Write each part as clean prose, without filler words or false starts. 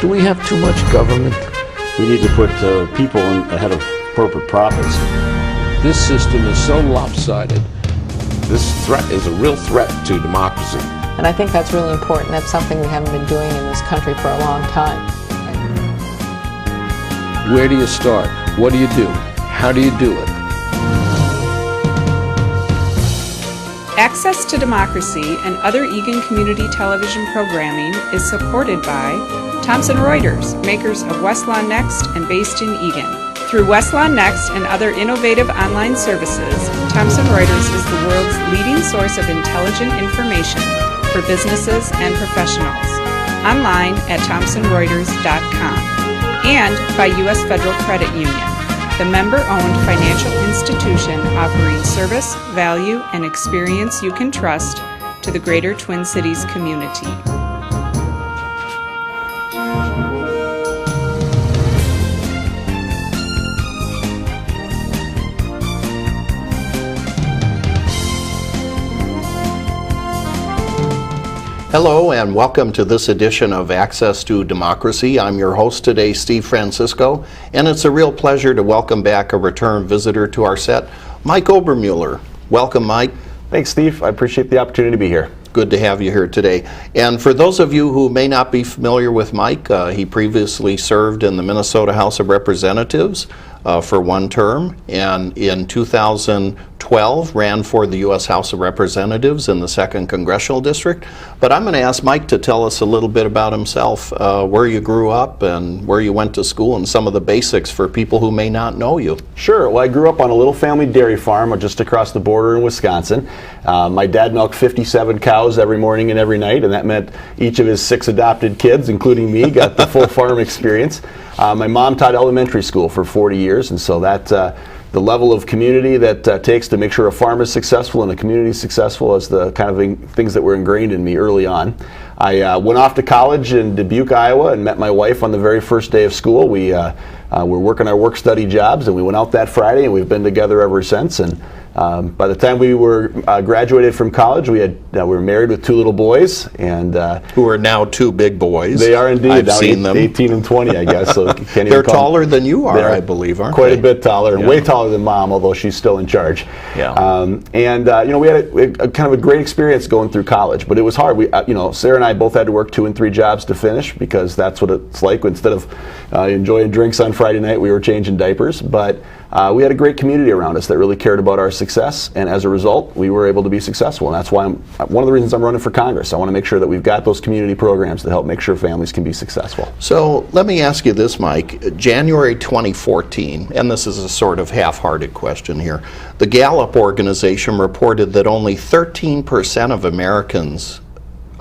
Do we have too much government? We need to put people ahead of corporate profits. This system is so lopsided. This threat is a real threat to democracy. And I think that's really important. That's something we haven't been doing in this country for a long time. Where do you start? What do you do? How do you do it? Access to Democracy and other Eagan community television programming is supported by Thomson Reuters, makers of Westlaw Next and based in Eagan. Through Westlaw Next and other innovative online services, Thomson Reuters is the world's leading source of intelligent information for businesses and professionals. Online at thomsonreuters.com. And by U.S. Federal Credit Union, the member-owned financial institution offering service, value, and experience you can trust to the greater Twin Cities community. Hello and welcome to this edition of Access to Democracy. I'm your host today, Steve Francisco, and it's a real pleasure to welcome back a return visitor to our set, Mike Obermueller. Welcome, Mike. Thanks, Steve. I appreciate the opportunity to be here. Good to have you here today. And for those of you who may not be familiar with Mike, he previously served in the Minnesota House of Representatives for one term, and in 2012 ran for the U.S. House of Representatives in the 2nd Congressional District. But I'm going to ask Mike to tell us a little bit about himself, where you grew up and where you went to school, and some of the basics for people who may not know you. Sure. Well, I grew up on a little family dairy farm just across the border in Wisconsin. My dad milked 57 cows every morning and every night, and that meant each of his 6 adopted kids, including me, got the full farm experience. My mom taught elementary school for 40 years, and so that the level of community that takes to make sure a farm is successful and a community is successful is the kind of things that were ingrained in me early on. I went off to college in Dubuque, Iowa, and met my wife on the very first day of school. We were working our work-study jobs, and we went out that Friday, and we've been together ever since. And by the time we were graduated from college, we were married with 2 little boys, and who are now 2 big boys. They are indeed. I've seen them. 18 and 20, I guess. So they're taller than you are, I believe, aren't quite they? a bit taller, and way taller than Mom, although she's still in charge. Yeah. We had a kind of a great experience going through college, but it was hard. Sarah and I both had to work 2 and 3 jobs to finish, because that's what it's like. Instead of enjoying drinks on Friday night, we were changing diapers. But we had a great community around us that really cared about our success, and as a result, we were able to be successful. And that's why one of the reasons I'm running for Congress. I want to make sure that we've got those community programs to help make sure families can be successful. So let me ask you this, Mike. January 2014, and this is a sort of half-hearted question here, the Gallup organization reported that only 13% of Americans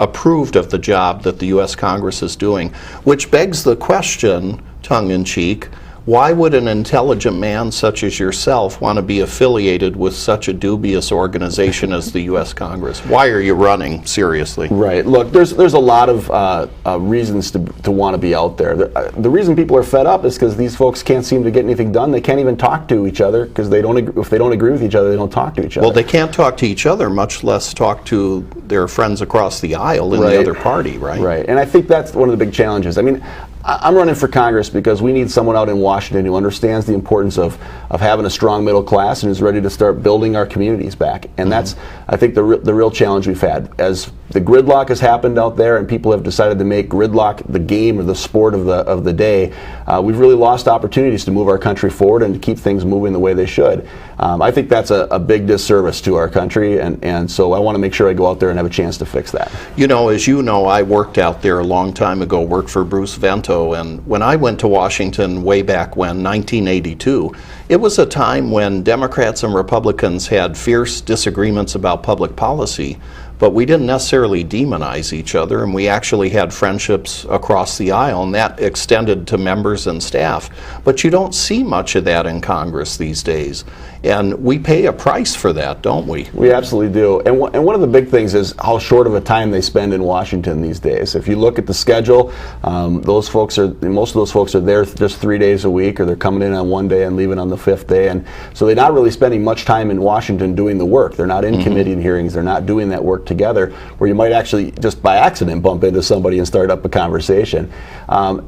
approved of the job that the U.S. Congress is doing, which begs the question, tongue-in-cheek, why would an intelligent man such as yourself want to be affiliated with such a dubious organization as the U.S. Congress? Why are you running, seriously? Right. Look, there's a lot of reasons to want to be out there. The reason people are fed up is because these folks can't seem to get anything done. They can't even talk to each other, because if they don't agree with each other, they don't talk to each other. Well, they can't talk to each other, much less talk to their friends across the aisle in the other party, right? Right. And I think that's one of the big challenges. I mean, I'm running for Congress because we need someone out in Washington who understands the importance of having a strong middle class and is ready to start building our communities back. And that's, I think, the real challenge we've had. As the gridlock has happened out there and people have decided to make gridlock the game or the sport of the day, we've really lost opportunities to move our country forward and to keep things moving the way they should. I think that's a big disservice to our country, and so I want to make sure I go out there and have a chance to fix that. You know, as you know, I worked out there a long time ago, worked for Bruce Vento, and when I went to Washington way back when, 1982, it was a time when Democrats and Republicans had fierce disagreements about public policy, but we didn't necessarily demonize each other, and we actually had friendships across the aisle, and that extended to members and staff. But you don't see much of that in Congress these days, and we pay a price for that, don't we? We absolutely do. And one of the big things is how short of a time they spend in Washington these days. If you look at the schedule, most of those folks are there just 3 days a week, or they're coming in on one day and leaving on the 5th day, and so they're not really spending much time in Washington doing the work. They're not in committee hearings. They're not doing that work together, where you might actually just by accident bump into somebody and start up a conversation.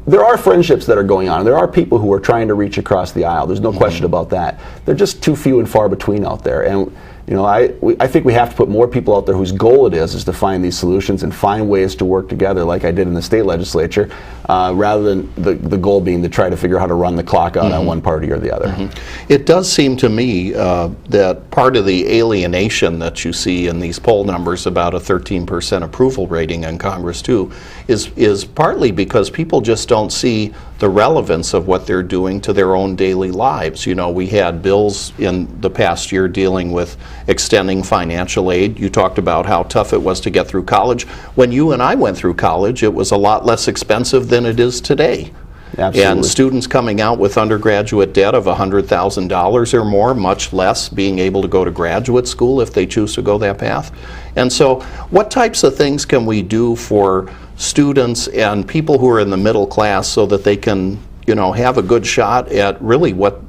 There are friendships that are going on. There are people who are trying to reach across the aisle. There's no question about that. They're just too few and far between out there. And I think we have to put more people out there whose goal it is to find these solutions and find ways to work together, like I did in the state legislature, rather than the goal being to try to figure out how to run the clock out on one party or the other. It does seem to me that part of the alienation that you see in these poll numbers, about a 13% approval rating in Congress too, is partly because people just don't see the relevance of what they're doing to their own daily lives. We had bills in the past year dealing with extending financial aid. You talked about how tough it was to get through college. When you and I went through college, it was a lot less expensive than it is today. Absolutely. And students coming out with undergraduate debt of $100,000 or more, much less being able to go to graduate school if they choose to go that path. And so what types of things can we do for students and people who are in the middle class so that they can, have a good shot at really what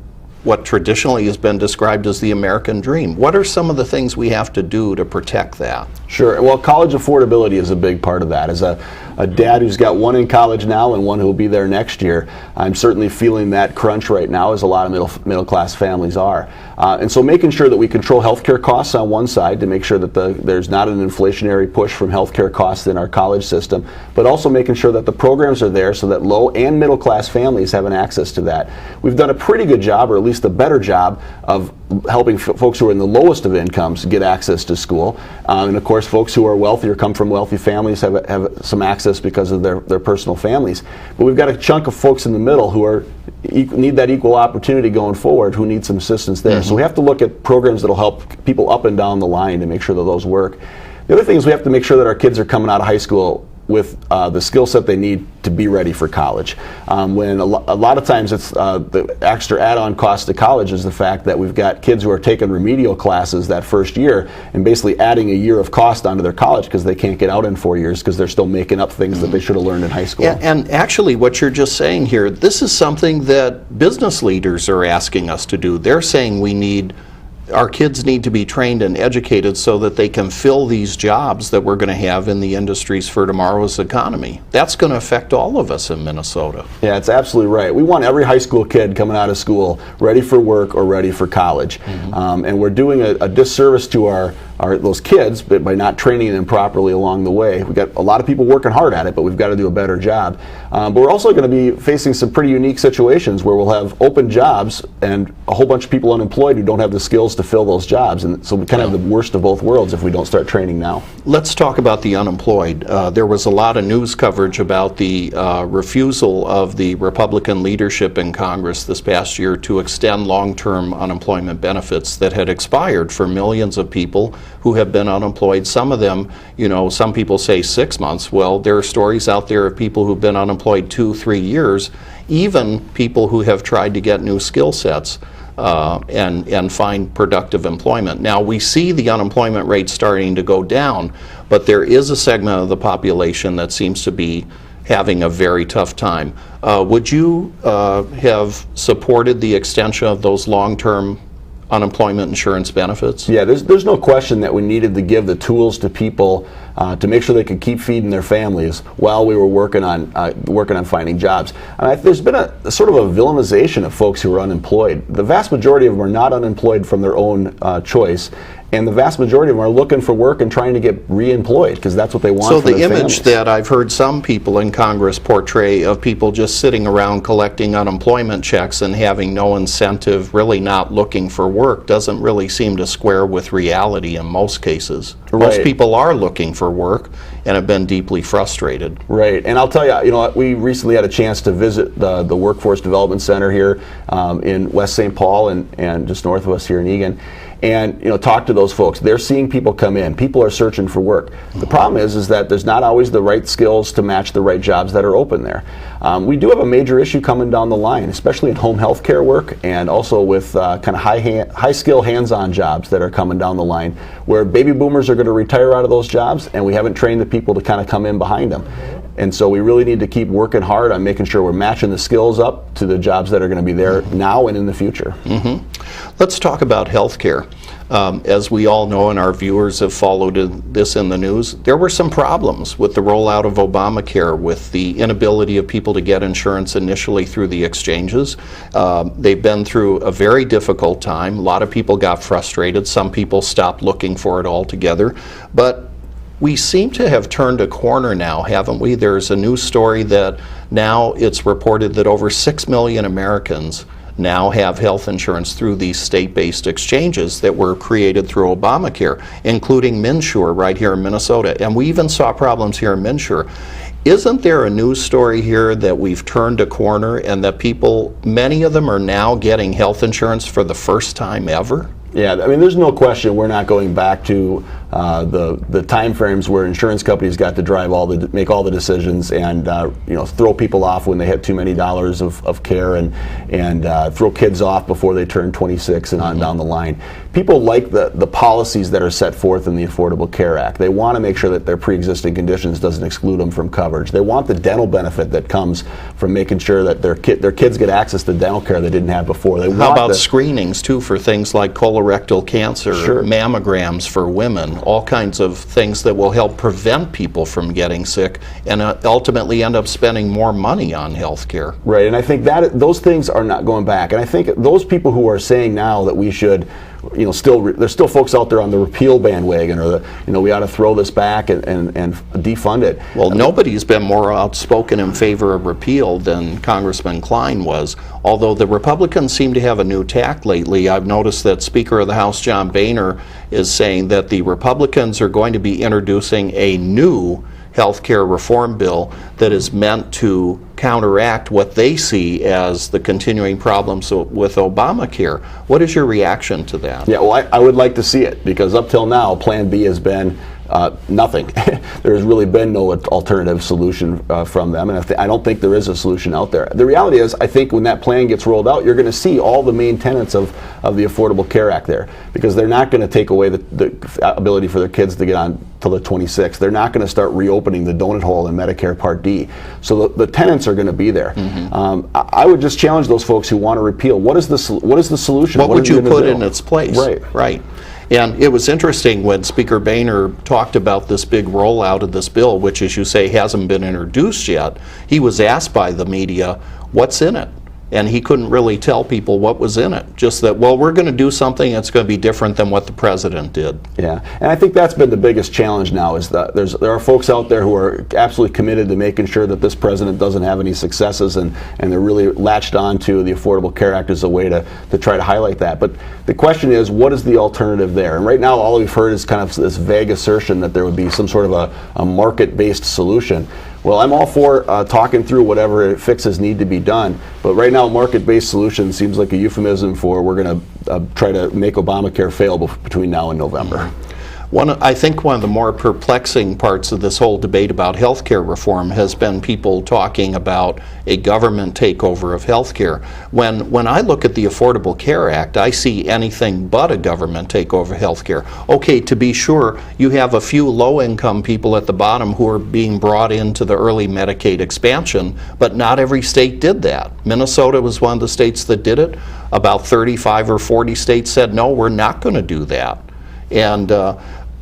traditionally has been described as the American dream? What are some of the things we have to do to protect that? Sure. Well, college affordability is a big part of that. As a dad who's got one in college now and one who will be there next year, I'm certainly feeling that crunch right now, as a lot of middle class families are. And so making sure that we control healthcare costs on one side to make sure that there's not an inflationary push from healthcare costs in our college system, but also making sure that the programs are there so that low and middle class families have an access to that. We've done a pretty good job, or at least a better job, of helping folks who are in the lowest of incomes get access to school. And of course, folks who are wealthy or come from wealthy families have some access because of their personal families. But we've got a chunk of folks in the middle who need that equal opportunity going forward, who need some assistance there. So we have to look at programs that will help people up and down the line to make sure that those work. The other thing is we have to make sure that our kids are coming out of high school with the skill set they need to be ready for college. When a lot of times it's the extra add-on cost to college is the fact that we've got kids who are taking remedial classes that first year and basically adding a year of cost onto their college because they can't get out in 4 years because they're still making up things that they should have learned in high school. And actually what you're just saying here, this is something that business leaders are asking us to do. They're saying our kids need to be trained and educated so that they can fill these jobs that we're going to have in the industries for tomorrow's economy. That's going to affect all of us in Minnesota. Yeah, it's absolutely right. We want every high school kid coming out of school ready for work or ready for college. And we're doing a disservice to those kids by not training them properly along the way. We've got a lot of people working hard at it, but we've got to do a better job. But we're also going to be facing some pretty unique situations where we'll have open jobs and a whole bunch of people unemployed who don't have the skills to fill those jobs. And so we kind of have the worst of both worlds if we don't start training now. Let's talk about the unemployed. There was a lot of news coverage about the refusal of the Republican leadership in Congress this past year to extend long-term unemployment benefits that had expired for millions of people who have been unemployed. Some of them, some people say 6 months. Well, there are stories out there of people who've been unemployed 2-3 years, even people who have tried to get new skill sets and find productive employment. Now, we see the unemployment rate starting to go down, but there is a segment of the population that seems to be having a very tough time. Would you have supported the extension of those long-term unemployment insurance benefits? Yeah, there's no question that we needed to give the tools to people to make sure they could keep feeding their families while we were working on finding jobs. And there's been a sort of a villainization of folks who are unemployed. The vast majority of them are not unemployed from their own choice. And the vast majority of them are looking for work and trying to get re-employed because that's what they want for their families. So the image that I've heard some people in Congress portray of people just sitting around collecting unemployment checks and having no incentive, really not looking for work, doesn't really seem to square with reality in most cases. Right. Most people are looking for work and have been deeply frustrated. Right, and I'll tell you, we recently had a chance to visit the Workforce Development Center here in West St. Paul and just north of us here in Eagan. And talk to those folks. They're seeing people come in. People are searching for work. The problem is that there's not always the right skills to match the right jobs that are open there. We do have a major issue coming down the line, especially in home health care work and also with kind of high skill hands-on jobs that are coming down the line, where baby boomers are going to retire out of those jobs, and we haven't trained the people to kind of come in behind them. And so we really need to keep working hard on making sure we're matching the skills up to the jobs that are going to be there now and in the future. Let's talk about health care. As we all know, and our viewers have followed this in the news, there were some problems with the rollout of Obamacare, with the inability of people to get insurance initially through the exchanges. They've been through a very difficult time. A lot of people got frustrated. Some people stopped looking for it altogether. But we seem to have turned a corner now, haven't we? There's a news story that now it's reported that over 6 million Americans now have health insurance through these state-based exchanges that were created through Obamacare, including Minsure right here in Minnesota. And we even saw problems here in Minsure. Isn't there a news story here that we've turned a corner and that people, many of them are now getting health insurance for the first time ever? Yeah, I mean, there's no question we're not going back to the time frames where insurance companies got to make all the decisions and throw people off when they had too many dollars of care and throw kids off before they turn 26 and on down the line. People like the policies that are set forth in the Affordable Care Act. They want to make sure that their pre-existing conditions doesn't exclude them from coverage. They want the dental benefit that comes from making sure that their kids get access to dental care they didn't have before. How about screenings too for things like colorectal cancer, mammograms for women, all kinds of things that will help prevent people from getting sick and ultimately end up spending more money on health care. Right, and I think that those things are not going back. And I think those people who are saying now that we should, there's still folks out there on the repeal bandwagon, or we ought to throw this back and defund it. Well, nobody's been more outspoken in favor of repeal than Congressman Kline was. Although the Republicans seem to have a new tack lately. I've noticed that Speaker of the House John Boehner is saying that the Republicans are going to be introducing a new health care reform bill that is meant to counteract what they see as the continuing problems with Obamacare. What is your reaction to that? Yeah, well, I would like to see it, because up till now, Plan B has been nothing. There has really been no alternative solution from them, and I don't think there is a solution out there. The reality is, I think when that plan gets rolled out, you're going to see all the main tenets of the Affordable Care Act there, because they're not going to take away the ability for their kids to get on till the 26th. They're not going to start reopening the donut hole in Medicare Part D. So the tenets are going to be there. I would just challenge those folks who want to repeal. What is the solution? What would you put in its place? Right. And it was interesting when Speaker Boehner talked about this big rollout of this bill, which, as you say, hasn't been introduced yet. He was asked by the media, what's in it? And he couldn't really tell people what was in it. Just that, well, we're going to do something that's going to be different than what the president did. Yeah, and I think that's been the biggest challenge now, is that there are folks out there who are absolutely committed to making sure that this president doesn't have any successes, and they're really latched on to the Affordable Care Act as a way to try to highlight that. But the question is, what is the alternative there? And right now, all we've heard is kind of this vague assertion that there would be some sort of a market-based solution. Well, I'm all for talking through whatever fixes need to be done, but right now market-based solution seems like a euphemism for we're going to try to make Obamacare fail between now and November. I think one of the more perplexing parts of this whole debate about health care reform has been people talking about a government takeover of health care. When I look at the Affordable Care Act, I see anything but a government takeover of health care. Okay, to be sure, you have a few low-income people at the bottom who are being brought into the early Medicaid expansion, but not every state did that. Minnesota was one of the states that did it. About 35 or 40 states said, no, we're not going to do that.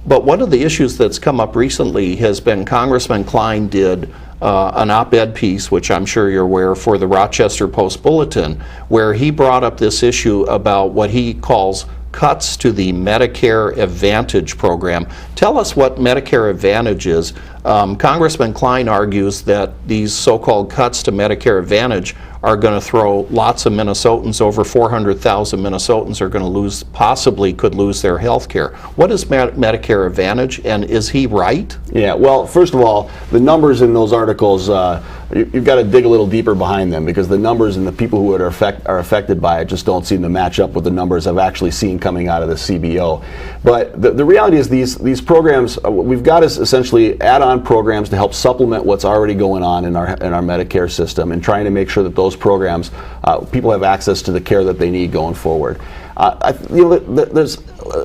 But one of the issues that's come up recently has been Congressman Kline did an op-ed piece, which I'm sure you're aware, for the Rochester Post-Bulletin, where he brought up this issue about what he calls cuts to the Medicare Advantage program. Tell us what Medicare Advantage is. Congressman Kline argues that these so-called cuts to Medicare Advantage are going to throw lots of Minnesotans, over 400,000 Minnesotans are going to possibly could lose their health care. What is Medicare Advantage, and is he right? Yeah, well, first of all, the numbers in those articles, you've got to dig a little deeper behind them, because the numbers and the people who are affected by it just don't seem to match up with the numbers I've actually seen coming out of the CBO. But the reality is these programs, we've got is essentially add-on programs to help supplement what's already going on in our Medicare system, and trying to make sure that those programs, people have access to the care that they need going forward. There's,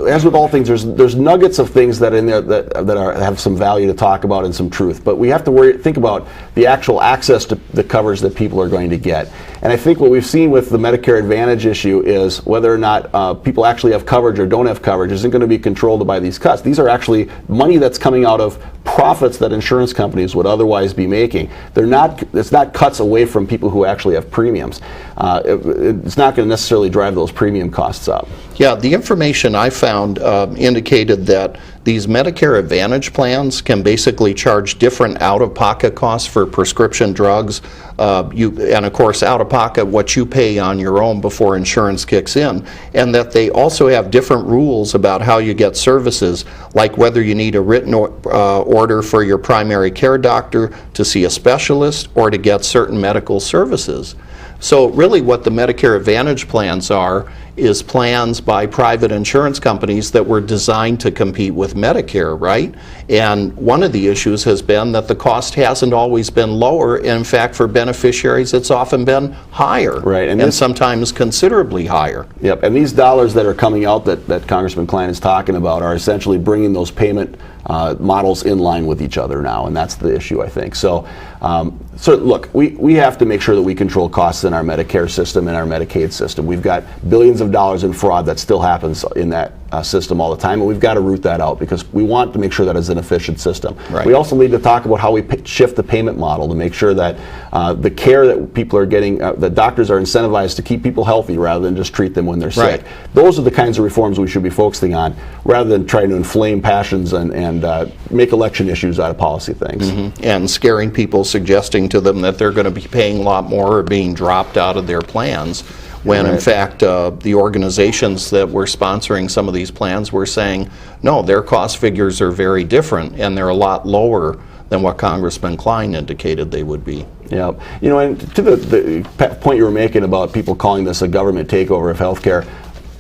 as with all things, there's nuggets of things that in there that have some value to talk about and some truth. But we have to think about the actual access to the coverage that people are going to get. And I think what we've seen with the Medicare Advantage issue is whether or not people actually have coverage or don't have coverage isn't going to be controlled by these cuts. These are actually money that's coming out of profits that insurance companies would otherwise be making. It's not cuts away from people who actually have premiums. It's not going to necessarily drive those premium costs up. Yeah, the information I found indicated that these Medicare Advantage plans can basically charge different out-of-pocket costs for prescription drugs, and of course out-of-pocket what you pay on your own before insurance kicks in, and that they also have different rules about how you get services, like whether you need a written order for your primary care doctor to see a specialist or to get certain medical services. So really what the Medicare Advantage plans are is plans by private insurance companies that were designed to compete with Medicare, right? And one of the issues has been that the cost hasn't always been lower. In fact, for beneficiaries, it's often been higher, right? And sometimes considerably higher. Yep, and these dollars that are coming out that Congressman Kline is talking about are essentially bringing those payment models in line with each other now, and that's the issue, I think. So, look, we have to make sure that we control costs in our Medicare system and our Medicaid system. We've got billions of dollars in fraud that still happens in that system all the time, and we've got to root that out because we want to make sure that it's an efficient system. Right. We also need to talk about how we shift the payment model to make sure that the care that people are getting, that doctors are incentivized to keep people healthy rather than just treat them when they're sick. Right. Those are the kinds of reforms we should be focusing on rather than trying to inflame passions and make election issues out of policy things. Mm-hmm. And scaring people, suggesting to them that they're going to be paying a lot more or being dropped out of their plans, when in fact the organizations that were sponsoring some of these plans were saying, no, their cost figures are very different and they're a lot lower than what Congressman Kline indicated they would be. Yeah, and to the point you were making about people calling this a government takeover of healthcare,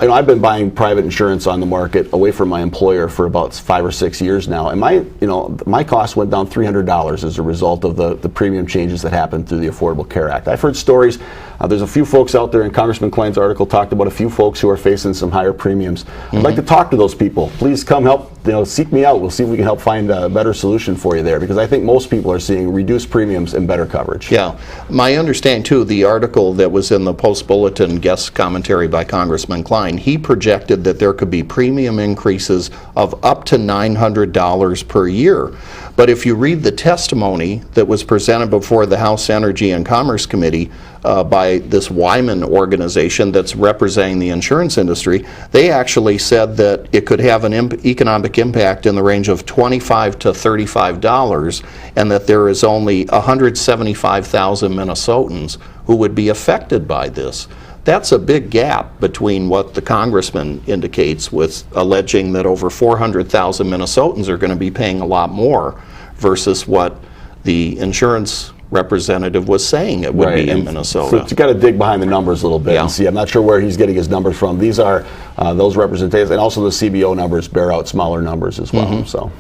I've been buying private insurance on the market away from my employer for about 5 or 6 years now, and my cost went down $300 as a result of the premium changes that happened through the Affordable Care Act. I've heard stories. There's a few folks out there, and Congressman Kline's article talked about a few folks who are facing some higher premiums. I'd like to talk to those people. Please come help. Seek me out. We'll see if we can help find a better solution for you there, because I think most people are seeing reduced premiums and better coverage. Yeah, my understanding too, the article that was in the Post Bulletin guest commentary by Congressman Kline, he projected that there could be premium increases of up to $900 per year. But if you read the testimony that was presented before the House Energy and Commerce Committee by this Wyman organization that's representing the insurance industry, they actually said that it could have an economic impact in the range of $25 to $35, and that there is only 175,000 Minnesotans who would be affected by this. That's a big gap between what the congressman indicates with alleging that over 400,000 Minnesotans are going to be paying a lot more versus what the insurance representative was saying it would be in Minnesota. So you got to dig behind the numbers a little bit and see. I'm not sure where he's getting his numbers from. These are those representatives, and also the CBO numbers bear out smaller numbers as well. So,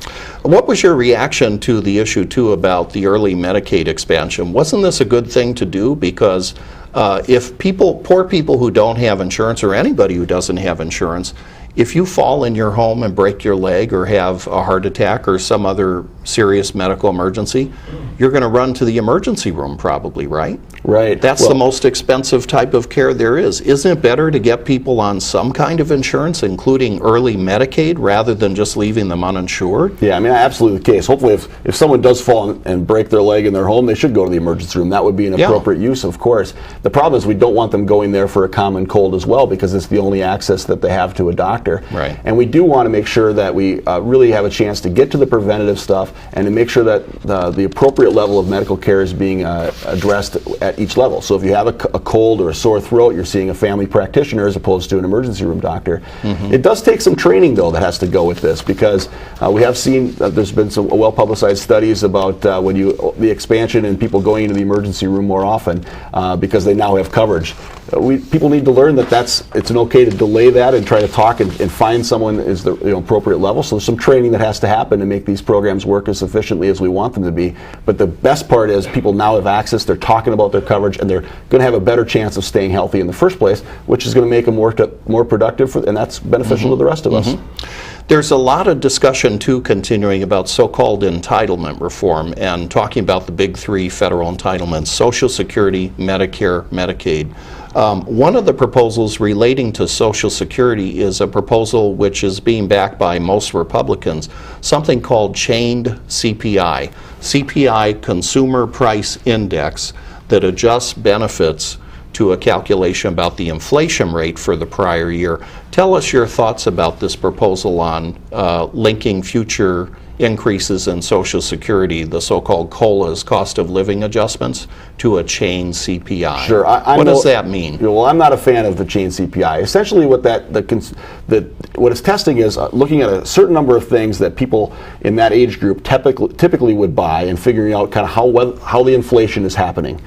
what was your reaction to the issue too about the early Medicaid expansion? Wasn't this a good thing to do? Because if poor people who don't have insurance, or anybody who doesn't have insurance, if you fall in your home and break your leg or have a heart attack or some other serious medical emergency, you're going to run to the emergency room probably, right? Right. That's the most expensive type of care there is. Isn't it better to get people on some kind of insurance, including early Medicaid, rather than just leaving them uninsured? Yeah, I mean, absolutely the case. Hopefully if someone does fall and break their leg in their home, they should go to the emergency room. That would be an appropriate use, of course. The problem is we don't want them going there for a common cold as well, because it's the only access that they have to a doctor. Right. And we do want to make sure that we really have a chance to get to the preventative stuff and to make sure that the appropriate level of medical care is being addressed at each level. So if you have a cold or a sore throat, you're seeing a family practitioner as opposed to an emergency room doctor. It does take some training, though, that has to go with this, because we have seen there's been some well-publicized studies about the expansion and people going into the emergency room more often because they now have coverage. people need to learn that it's okay to delay that and try to talk and find someone that is the appropriate level. So there's some training that has to happen to make these programs work as efficiently as we want them to be. But the best part is people now have access, they're talking about their coverage, and they're going to have a better chance of staying healthy in the first place, which is going to make them more productive, and that's beneficial to the rest of us. There's a lot of discussion, too, continuing about so-called entitlement reform and talking about the big three federal entitlements: Social Security, Medicare, Medicaid. One of the proposals relating to Social Security is a proposal which is being backed by most Republicans, something called chained CPI. CPI, Consumer Price Index, that adjusts benefits to a calculation about the inflation rate for the prior year. Tell us your thoughts about this proposal on linking future increases in Social Security, the so-called COLAs, cost of living adjustments, to a chain CPI. Sure. What does that mean? Well, I'm not a fan of the chain CPI. Essentially, what what it's testing is looking at a certain number of things that people in that age group typically would buy, and figuring out kind of how the inflation is happening,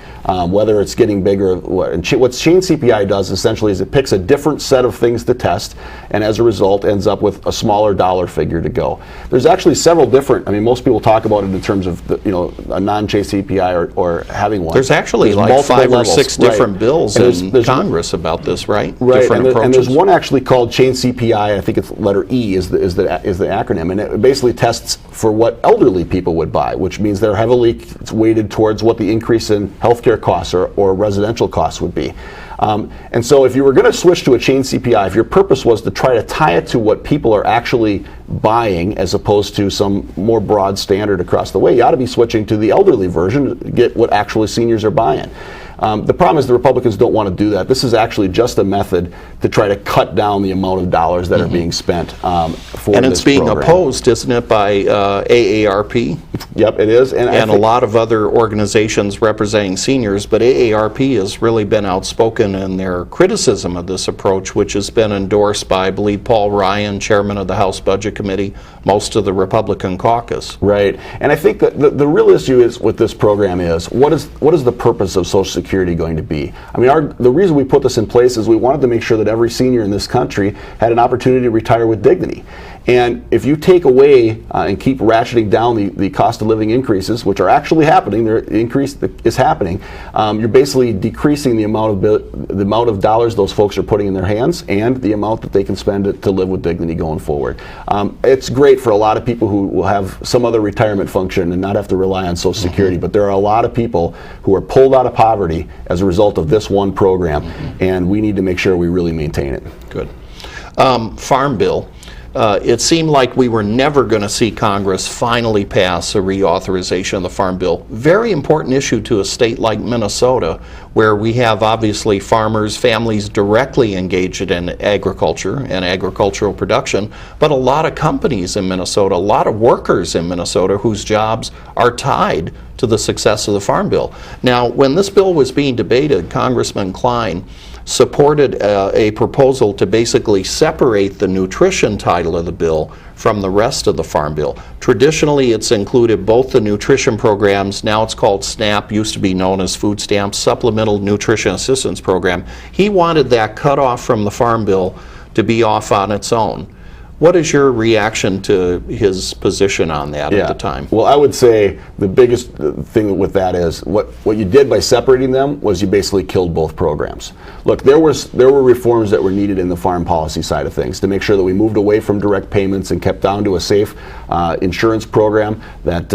whether it's getting bigger. And what chain CPI does essentially is it picks a different set of things to test, and as a result ends up with a smaller dollar figure to go. There's actually several different. I mean, most people talk about it in terms of a non-chain CPI or having one. There's actually like 5 or 6 different bills in Congress about this, right? Right, different approaches. And there's one actually called chain CPI. I think it's letter E is the acronym, and it basically tests for what elderly people would buy, which means they're heavily weighted towards what the increase in healthcare costs or residential costs would be. And so if you were going to switch to a chain CPI, if your purpose was to try to tie it to what people are actually buying as opposed to some more broad standard across the way, you ought to be switching to the elderly version to get what actually seniors are buying. The problem is the Republicans don't want to do that. This is actually just a method to try to cut down the amount of dollars that are being spent for this program. And it's being opposed, isn't it, by AARP? Yep, it is. And a lot of other organizations representing seniors, but AARP has really been outspoken in their criticism of this approach, which has been endorsed by, I believe, Paul Ryan, chairman of the House Budget Committee, most of the Republican caucus. Right. And I think that the real issue is with this program is what is the purpose of Social Security going to be? I mean, the reason we put this in place is we wanted to make sure that every senior in this country had an opportunity to retire with dignity. And if you take away and keep ratcheting down the cost of living increases, which are actually happening, the increase is happening, you're basically decreasing the amount of dollars those folks are putting in their hands and the amount that they can spend to live with dignity going forward. It's great for a lot of people who will have some other retirement function and not have to rely on Social Security, but there are a lot of people who are pulled out of poverty as a result of this one program, and we need to make sure we really maintain it. Good. Farm bill. It seemed like we were never going to see Congress finally pass a reauthorization of the Farm Bill. Very important issue to a state like Minnesota, where we have obviously farmers, families directly engaged in agriculture and agricultural production, but a lot of companies in Minnesota, a lot of workers in Minnesota whose jobs are tied to the success of the Farm Bill. Now, when this bill was being debated, Congressman Kline supported a proposal to basically separate the nutrition title of the bill from the rest of the Farm Bill. Traditionally, it's included both the nutrition programs, now it's called SNAP, used to be known as Food Stamps, Supplemental Nutrition Assistance Program. He wanted that cut off from the Farm Bill to be off on its own. What is your reaction to his position on that at the time? Well, I would say the biggest thing with that is what you did by separating them was you basically killed both programs. Look, there were reforms that were needed in the farm policy side of things to make sure that we moved away from direct payments and kept down to a safe insurance program that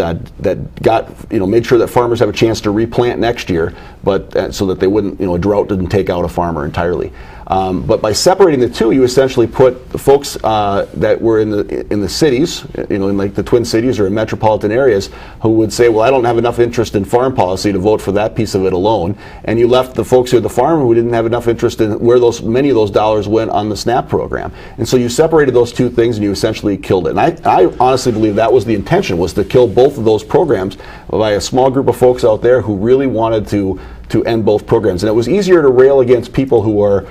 made sure that farmers have a chance to replant next year, but so that they wouldn't, a drought didn't take out a farmer entirely. But by separating the two, you essentially put the folks that were in the cities, in like the Twin Cities or in metropolitan areas, who would say, well, I don't have enough interest in farm policy to vote for that piece of it alone. And you left the folks who had the farm who didn't have enough interest in where many of those dollars went on the SNAP program. And so you separated those two things and you essentially killed it. And I honestly believe that was the intention, was to kill both of those programs by a small group of folks out there who really wanted to to end both programs. And it was easier to rail against people who are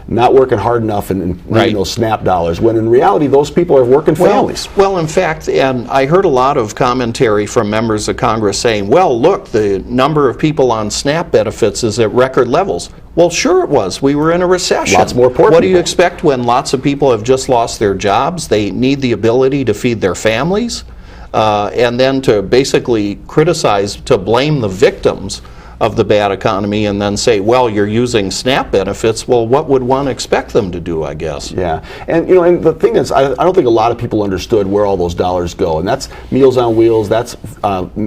not working hard enough and needing those SNAP dollars, when in reality those people are working families. Well, in fact, and I heard a lot of commentary from members of Congress saying, well, look, the number of people on SNAP benefits is at record levels. Well, sure it was. We were in a recession. Lots more poor What do you people. expect when lots of people have just lost their jobs? They need the ability to feed their families, and then to basically criticize, to blame the victims of the bad economy and then say, well, you're using SNAP benefits. Well, what would one expect them to do, I guess? Yeah, and and the thing is, I don't think a lot of people understood where all those dollars go, and that's Meals on Wheels, that's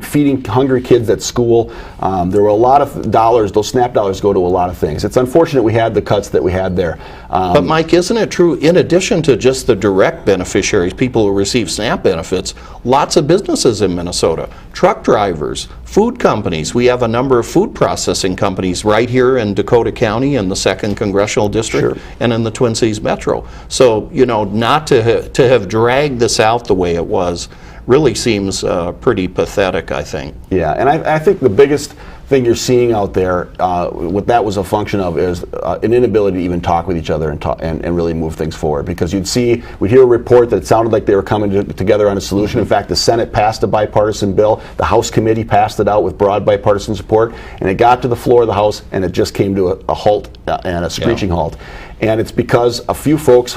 feeding hungry kids at school. There were a lot of dollars, those SNAP dollars go to a lot of things. It's unfortunate we had the cuts that we had there. But Mike, isn't it true, in addition to just the direct beneficiaries, people who receive SNAP benefits, lots of businesses in Minnesota, truck drivers, food companies. We have a number of food processing companies right here in Dakota County in the 2nd Congressional District and in the Twin Cities Metro. So, not to have dragged this out the way it was really seems pretty pathetic, I think. Yeah, and I think the biggest thing you're seeing out there, what that was a function of, is an inability to even talk with each other and really move things forward. Because we'd hear a report that sounded like they were coming together on a solution. In fact, the Senate passed a bipartisan bill. The House committee passed it out with broad bipartisan support, and it got to the floor of the House, and it just came to a halt and a screeching halt. And it's because a few folks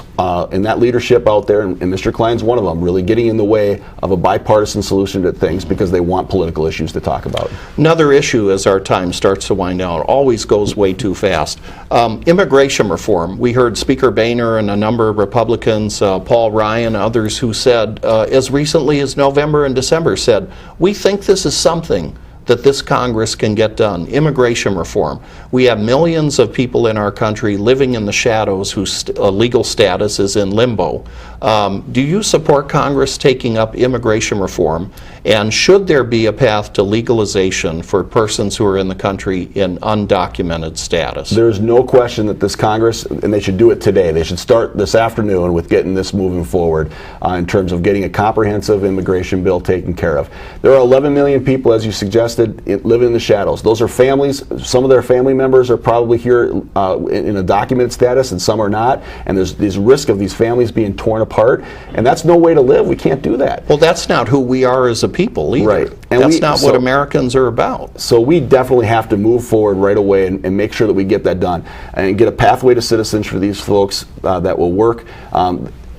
in that leadership out there, and Mr. Kline's one of them, really getting in the way of a bipartisan solution to things because they want political issues to talk about. Another issue as our time starts to wind down, always goes way too fast. Immigration reform. We heard Speaker Boehner and a number of Republicans, Paul Ryan, others who said, as recently as November and December, said, we think this is something that this Congress can get done. Immigration reform. We have millions of people in our country living in the shadows whose legal status is in limbo. Do you support Congress taking up immigration reform? And should there be a path to legalization for persons who are in the country in undocumented status? There's no question that this Congress, and they should do it today, they should start this afternoon with getting this moving forward in terms of getting a comprehensive immigration bill taken care of. There are 11 million people, as you suggested, living in the shadows. Those are families. Some of their family members are probably here in a documented status, and some are not. And there's this risk of these families being torn apart, and that's no way to live. We can't do that. Well, that's not who we are as a people either. Right. And that's not what Americans are about. So we definitely have to move forward right away and make sure that we get that done and get a pathway to citizenship for these folks that will work.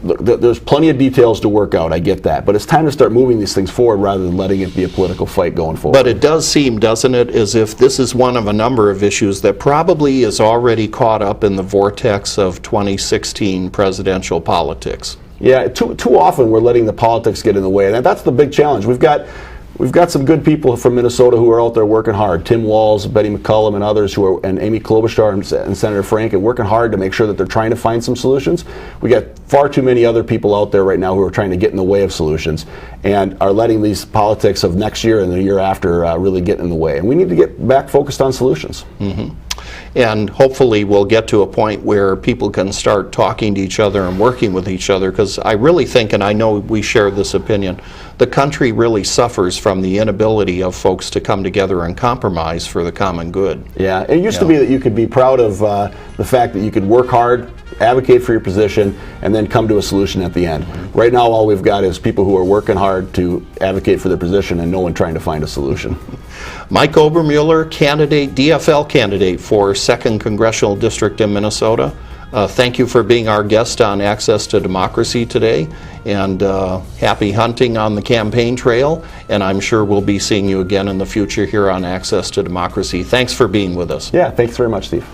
Look, there's plenty of details to work out, I get that, but it's time to start moving these things forward rather than letting it be a political fight going forward. But it does seem, doesn't it, as if this is one of a number of issues that probably is already caught up in the vortex of 2016 presidential politics. Yeah, too often we're letting the politics get in the way, and that's the big challenge. We've got some good people from Minnesota who are out there working hard. Tim Walz, Betty McCollum, and others and Amy Klobuchar and Senator Frank, and working hard to make sure that they're trying to find some solutions. We got far too many other people out there right now who are trying to get in the way of solutions and are letting these politics of next year and the year after really get in the way. And we need to get back focused on solutions. Mm-hmm. And hopefully we'll get to a point where people can start talking to each other and working with each other, because I really think, and I know we share this opinion, the country really suffers from the inability of folks to come together and compromise for the common good. Yeah, it used to be that you could be proud of the fact that you could work hard, advocate for your position, and then come to a solution at the end. Right now all we've got is people who are working hard to advocate for their position and no one trying to find a solution. Mike Obermueller, DFL candidate for 2nd Congressional District in Minnesota. Thank you for being our guest on Access to Democracy today, and happy hunting on the campaign trail, and I'm sure we'll be seeing you again in the future here on Access to Democracy. Thanks for being with us. Yeah, thanks very much, Steve.